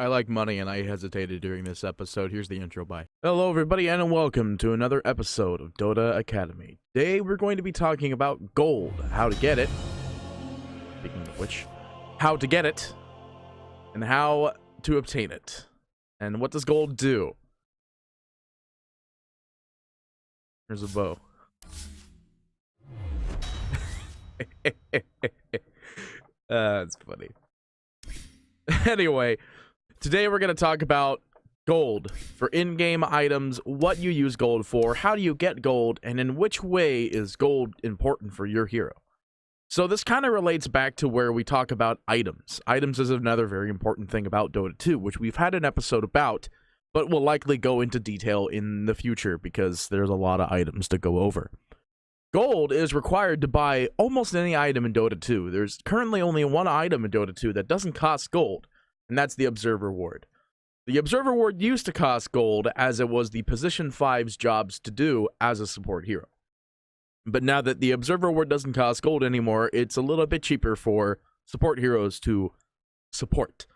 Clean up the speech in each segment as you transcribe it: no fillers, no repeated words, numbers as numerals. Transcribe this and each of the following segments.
I like money and I hesitated during this episode. Here's the intro, bye. Hello everybody and welcome to another episode of Dota Academy. Today we're going to be talking about gold, how to get it, speaking of which, how to get it, and how to obtain it. And what does gold do? Here's a bow. That's funny. Anyway, today we're going to talk about gold for in-game items, what you use gold for, how do you get gold, and in which way is gold important for your hero. So this kind of relates back to where we talk about items. Items is another very important thing about Dota 2, which we've had an episode about, but we'll likely go into detail in the future because there's a lot of items to go over. Gold is required to buy almost any item in Dota 2. There's currently only one item in Dota 2 that doesn't cost gold, and that's the Observer Ward. The Observer Ward used to cost gold as it was the Position 5's jobs to do as a support hero. But now that the Observer Ward doesn't cost gold anymore, it's a little bit cheaper for support heroes to support.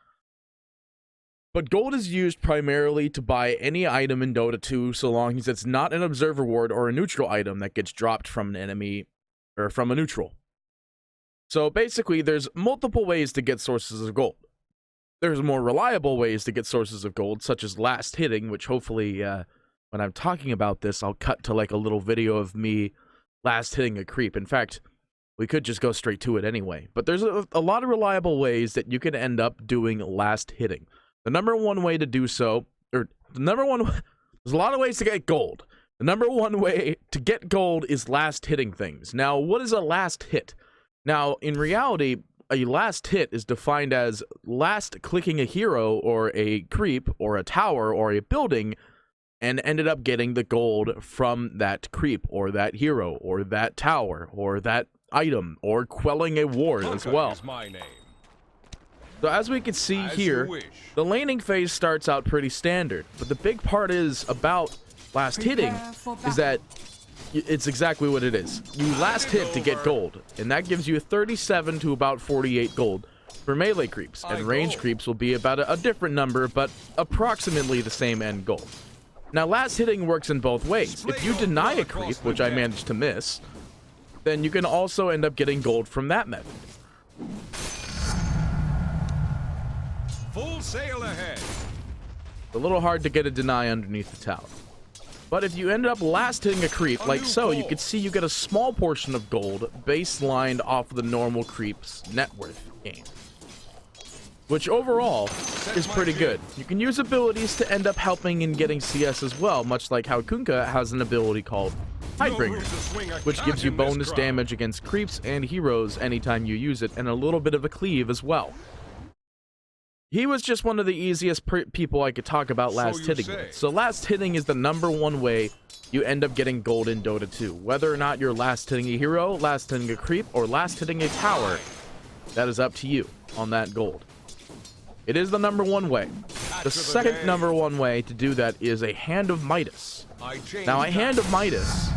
But gold is used primarily to buy any item in Dota 2 so long as it's not an Observer Ward or a neutral item that gets dropped from an enemy or from a neutral. So basically, there's multiple ways to get sources of gold. There's more reliable ways to get sources of gold, such as last hitting, which hopefully, when I'm talking about this, I'll cut to like a little video of me last hitting a creep. In fact, we could just go straight to it anyway. But there's a lot of reliable ways that you can end up doing last hitting. The number one way to do so, there's a lot of ways to get gold. The number one way to get gold is last hitting things. Now, what is a last hit? Now, in reality, a last hit is defined as last clicking a hero or a creep or a tower or a building and ended up getting the gold from that creep or that hero or that tower or that item or quelling a ward as well. So as we can see here, the laning phase starts out pretty standard, but the big part is about last hitting is that it's exactly what it is. You last hit to get gold, and that gives you 37 to about 48 gold for melee creeps, and range creeps will be about a different number, but approximately the same end goal. Now last hitting works in both ways. If you deny a creep, which I managed to miss, then you can also end up getting gold from that method. Full sail ahead. It's a little hard to get a deny underneath the tower. But if you end up last hitting a creep like so, you can see you get a small portion of gold baselined off the normal creep's net worth gain, which overall is pretty good. You can use abilities to end up helping in getting CS as well, much like how Kunkka has an ability called Hidebringer, which gives you bonus damage against creeps and heroes anytime you use it, and a little bit of a cleave as well. He was just one of the easiest people I could talk about last hitting with. So last hitting is the number one way you end up getting gold in Dota 2. Whether or not you're last hitting a hero, last hitting a creep, or last hitting a tower, that is up to you on that gold. It is the number one way. The second number one way to do that is a Hand of Midas. Now a Hand of Midas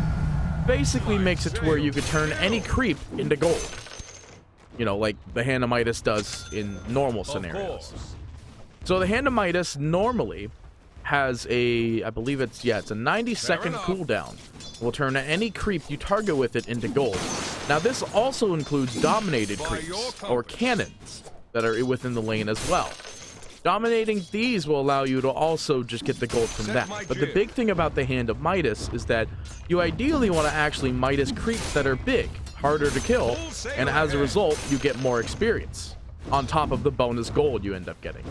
basically makes it to where you could turn any creep into gold. You know, like the Hand of Midas does in normal scenarios. So the Hand of Midas normally has a, I believe it's, yeah, it's a 90-second cooldown. Will turn any creep you target with it into gold. Now this also includes dominated creeps, or cannons, that are within the lane as well. Dominating these will allow you to also just get the gold from that. But the big thing about the Hand of Midas is that you ideally want to actually Midas creeps that are big, harder to kill, and as a result, you get more experience on top of the bonus gold you end up getting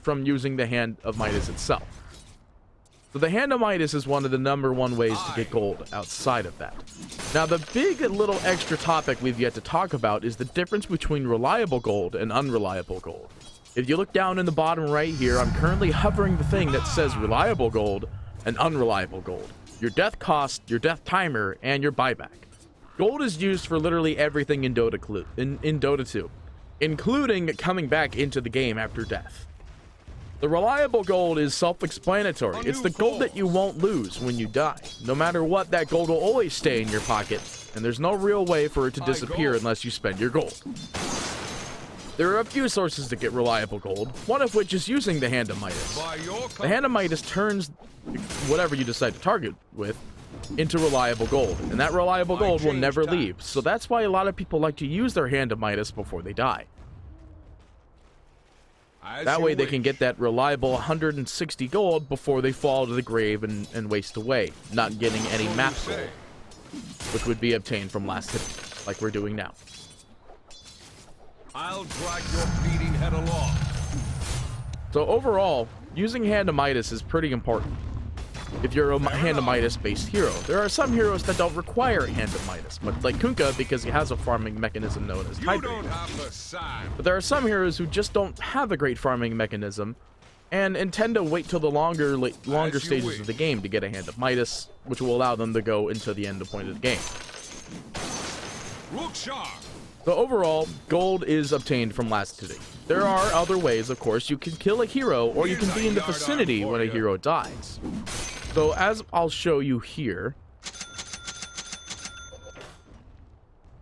from using the Hand of Midas itself. So the Hand of Midas is one of the number one ways to get gold outside of that. Now the big little extra topic we've yet to talk about is the difference between reliable gold and unreliable gold. If you look down in the bottom right here, I'm currently hovering the thing that says reliable gold and unreliable gold. Your death cost, your death timer, and your buyback. Gold is used for literally everything in Dota 2, including coming back into the game after death. The reliable gold is self-explanatory. It's the gold that you won't lose when you die. No matter what, that gold will always stay in your pocket, and there's no real way for it to disappear unless you spend your gold. There are a few sources to get reliable gold, one of which is using the Hand of Midas. The Hand of Midas turns whatever you decide to target with into reliable gold, and that reliable gold will never leave. So that's why a lot of people like to use their Hand of Midas before they die. That way they can get that reliable 160 gold before they fall to the grave and waste away, not getting any map gold, which would be obtained from last hit, like we're doing now. I'll drag your bleeding head along. So overall, using Hand of Midas is pretty important if you're a Hand of Midas based hero. There are some heroes that don't require a Hand of Midas, but like Kunkka, because he has a farming mechanism known as type. But there are some heroes who just don't have a great farming mechanism and intend to wait till the longer stages of the game to get a Hand of Midas, which will allow them to go into the end point of the game. Look sharp. So overall, gold is obtained from last hitting. There are other ways, of course. You can kill a hero, or you can be in the vicinity when a hero dies. So as I'll show you here,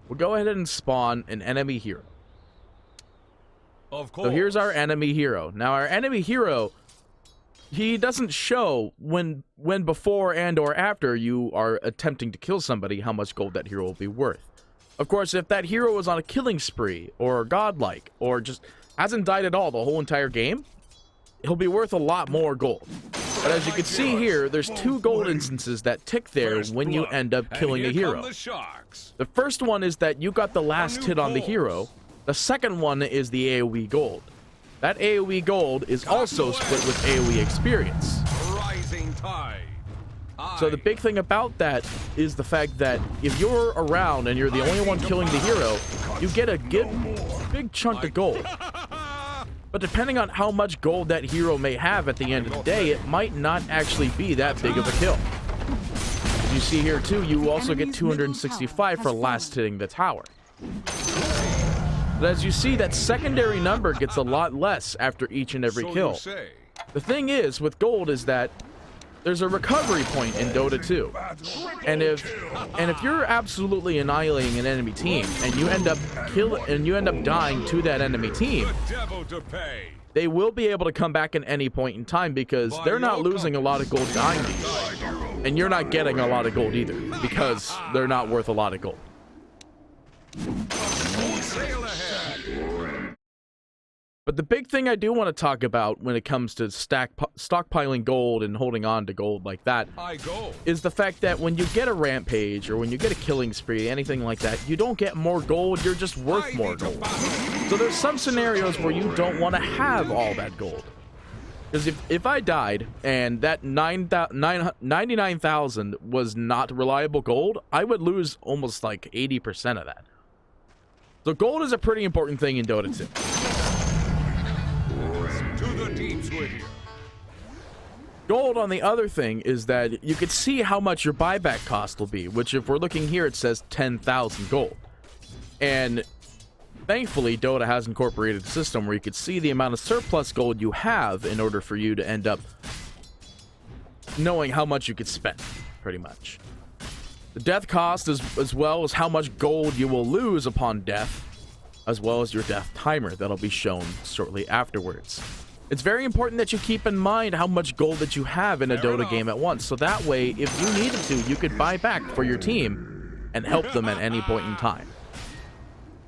we'll go ahead and spawn an enemy hero. Of course. So here's our enemy hero. Now our enemy hero, he doesn't show when before and or after you are attempting to kill somebody how much gold that hero will be worth. Of course, if that hero is on a killing spree, or godlike, or just hasn't died at all the whole entire game, he'll be worth a lot more gold. But as you can see here, there's 2 gold instances that tick there when you end up killing a hero. The first one is that you got the last hit on the hero. The second one is the AoE gold. That AoE gold is also split with AoE experience. Rising tide. So the big thing about that is the fact that if you're around and you're the only one killing the hero, you get a big chunk of gold. But depending on how much gold that hero may have at the end of the day, it might not actually be that big of a kill. As you see here too, you also get 265 for last hitting the tower. But as you see, that secondary number gets a lot less after each and every kill. The thing is, with gold is that there's a recovery point in Dota 2. And if you're absolutely annihilating an enemy team and you end up dying to that enemy team, they will be able to come back at any point in time because they're not losing a lot of gold dying to you. And you're not getting a lot of gold either because they're not worth a lot of gold. But the big thing I do want to talk about when it comes to stockpiling gold and holding on to gold like that is the fact that when you get a rampage or when you get a killing spree, anything like that, you don't get more gold, you're just worth more gold. So there's some scenarios where you don't want to have all that gold. Because if I died and that 99,000 was not reliable gold, I would lose almost like 80% of that. So gold is a pretty important thing in Dota 2. Gold, on the other thing, is that you could see how much your buyback cost will be, which if we're looking here, it says 10,000 gold. And thankfully, Dota has incorporated a system where you could see the amount of surplus gold you have in order for you to end up knowing how much you could spend, pretty much. The death cost as well as how much gold you will lose upon death, as well as your death timer that'll be shown shortly afterwards. It's very important that you keep in mind how much gold that you have in a Dota game at once, so that way, if you needed to, you could buy back for your team and help them at any point in time.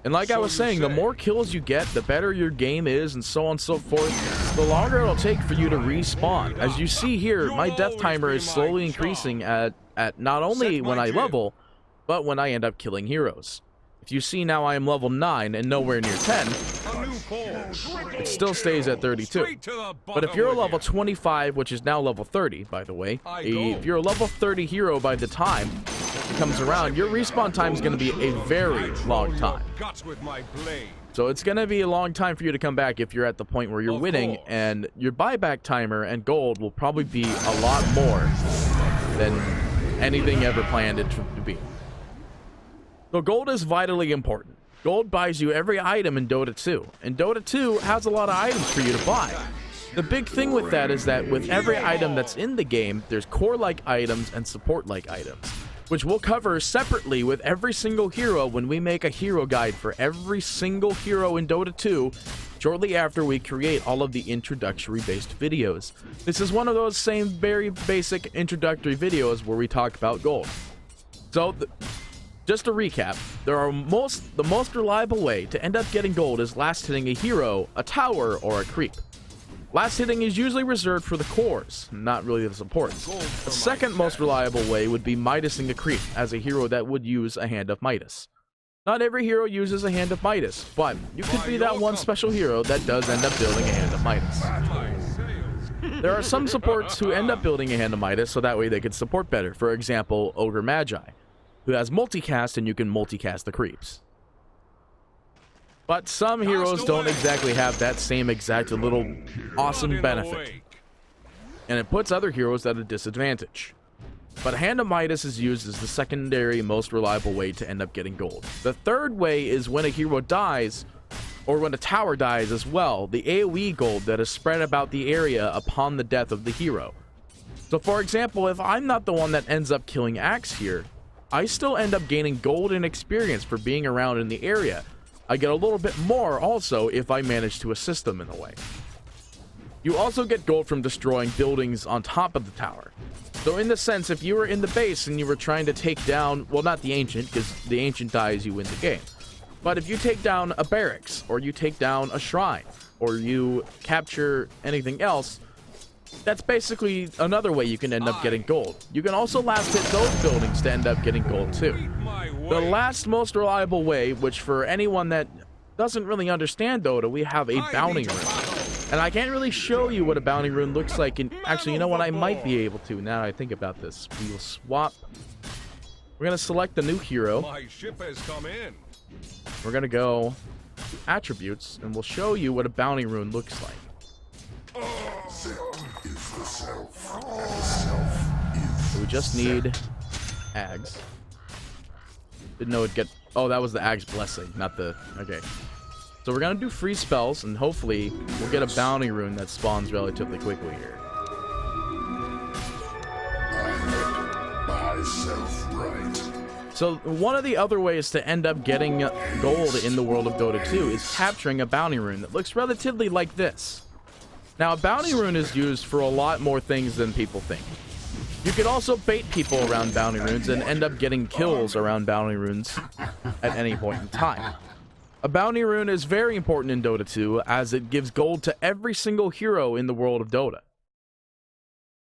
And like I was saying, the more kills you get, the better your game is, and so on and so forth. The longer it'll take for you to respawn. As you see here, my death timer is slowly increasing at not only when I level, but when I end up killing heroes. If you see now I am level 9 and nowhere near 10, it still stays at 32. But if you're a level 25, which is now level 30, by the way, if you're a level 30 hero by the time it comes around, your respawn time is going to be a very long time. So it's going to be a long time for you to come back if you're at the point where you're winning, and your buyback timer and gold will probably be a lot more than anything ever planned it to be. So gold is vitally important. Gold buys you every item in Dota 2, and Dota 2 has a lot of items for you to buy. The big thing with that is that with every item that's in the game, there's core-like items and support-like items. which we'll cover separately with every single hero when we make a hero guide for every single hero in Dota 2 shortly after we create all of the introductory based videos. This is one of those same very basic introductory videos where we talk about gold. So just to recap, the most reliable way to end up getting gold is last hitting a hero, a tower, or a creep. Last hitting is usually reserved for the cores, not really the supports. The second most reliable way would be Midasing a creep as a hero that would use a Hand of Midas. Not every hero uses a Hand of Midas, but you could be that one special hero that does end up building a Hand of Midas. There are some supports who end up building a Hand of Midas so that way they can support better. For example, Ogre Magi, who has multicast and you can multicast the creeps. But some heroes don't exactly have that same exact little awesome benefit, and it puts other heroes at a disadvantage. But Hand of Midas is used as the secondary most reliable way to end up getting gold. The third way is when a hero dies, or when a tower dies as well, the AoE gold that is spread about the area upon the death of the hero. So for example, if I'm not the one that ends up killing Axe here, I still end up gaining gold and experience for being around in the area. I get a little bit more also if I manage to assist them in a way. You also get gold from destroying buildings on top of the tower. So in the sense, if you were in the base and you were trying to take down, well, not the Ancient, because the Ancient dies, you win the game. But if you take down a barracks, or you take down a shrine, or you capture anything else, that's basically another way you can end up getting gold. You can also last hit those buildings to end up getting gold too. The last most reliable way, which for anyone that doesn't really understand Dota, we have a bounty rune. And I can't really show you what a bounty rune looks like. And actually, you know what? I might be able to now that I think about this. We will swap. We're going to select the new hero. My ship has come in. We're going to go to attributes, and we'll show you what a bounty rune looks like. So we just need Ags. Didn't know it'd get... Oh, that was the Ag's Blessing, not the... Okay. So we're gonna do free spells, and hopefully we'll get a bounty rune that spawns relatively quickly here. So one of the other ways to end up getting gold in the world of Dota 2 is capturing a bounty rune that looks relatively like this. Now, a bounty rune is used for a lot more things than people think. You could also bait people around bounty runes and end up getting kills around bounty runes at any point in time. A bounty rune is very important in Dota 2 as it gives gold to every single hero in the world of Dota.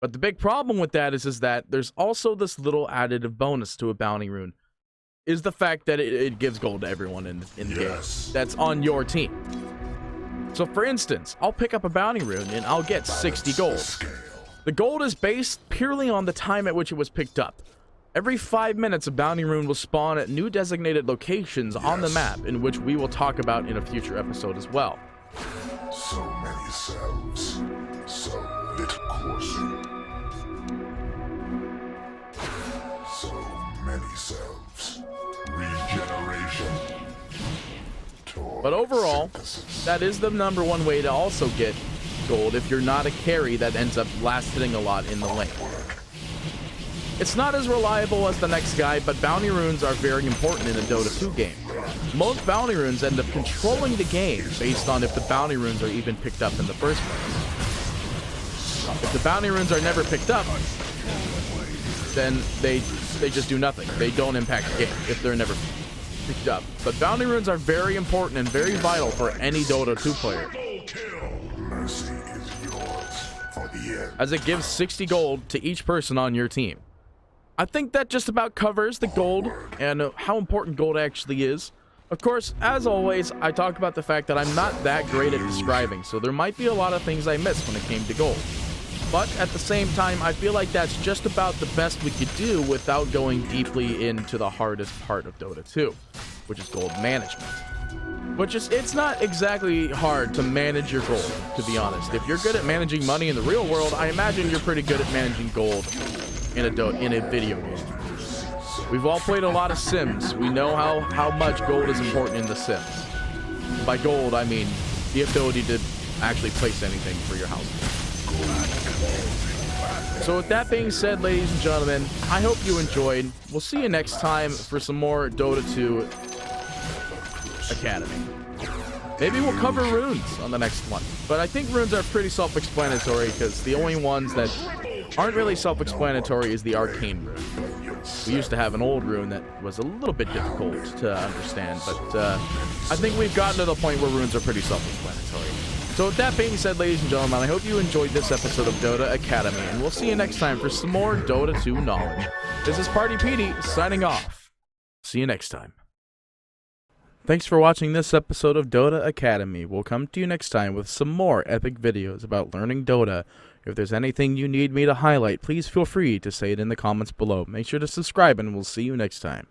But the big problem with that is that there's also this little additive bonus to a bounty rune, is the fact that it gives gold to everyone in the game that's on your team. So for instance, I'll pick up a bounty rune and I'll get 60 gold. The gold is based purely on the time at which it was picked up. Every 5 minutes, a bounty rune will spawn at new designated locations on the map, in which we will talk about in a future episode as well. So many selves, so little coursing. So many selves, regeneration. But overall, that is the #1 way to also get gold if you're not a carry that ends up last hitting a lot in the lane. It's not as reliable as the next guy, but bounty runes are very important in a Dota 2 game. Most bounty runes end up controlling the game based on if the bounty runes are even picked up in the first place. If the bounty runes are never picked up, then they just do nothing. They don't impact the game if they're never picked up. But bounty runes are very important and very vital for any Dota 2 player, Mercy is yours for the end. as it gives 60 gold to each person on your team. I think that just about covers the gold and how important gold actually is. Of course, as always, I talk about the fact that I'm not that great at describing, so there might be a lot of things I missed when it came to gold. But at the same time, I feel like that's just about the best we could do without going deeply into the hardest part of Dota 2, which is gold management. It's not exactly hard to manage your gold, to be honest. If you're good at managing money in the real world, I imagine you're pretty good at managing gold in a video game. We've all played a lot of Sims. We know how much gold is important in the Sims. By gold, I mean the ability to actually place anything for your house. So with that being said, ladies and gentlemen, I hope you enjoyed. We'll see you next time for some more Dota 2 Academy. Maybe we'll cover runes on the next one. But I think runes are pretty self-explanatory, because the only ones that aren't really self-explanatory is the arcane rune. We used to have an old rune that was a little bit difficult to understand, but I think we've gotten to the point where runes are pretty self-explanatory. So with that being said, ladies and gentlemen, I hope you enjoyed this episode of Dota Academy, and we'll see you next time for some more Dota 2 knowledge. This is partypetee signing off. See you next time. Thanks for watching this episode of Dota Academy. We'll come to you next time with some more epic videos about learning Dota. If there's anything you need me to highlight, please feel free to say it in the comments below. Make sure to subscribe, and we'll see you next time.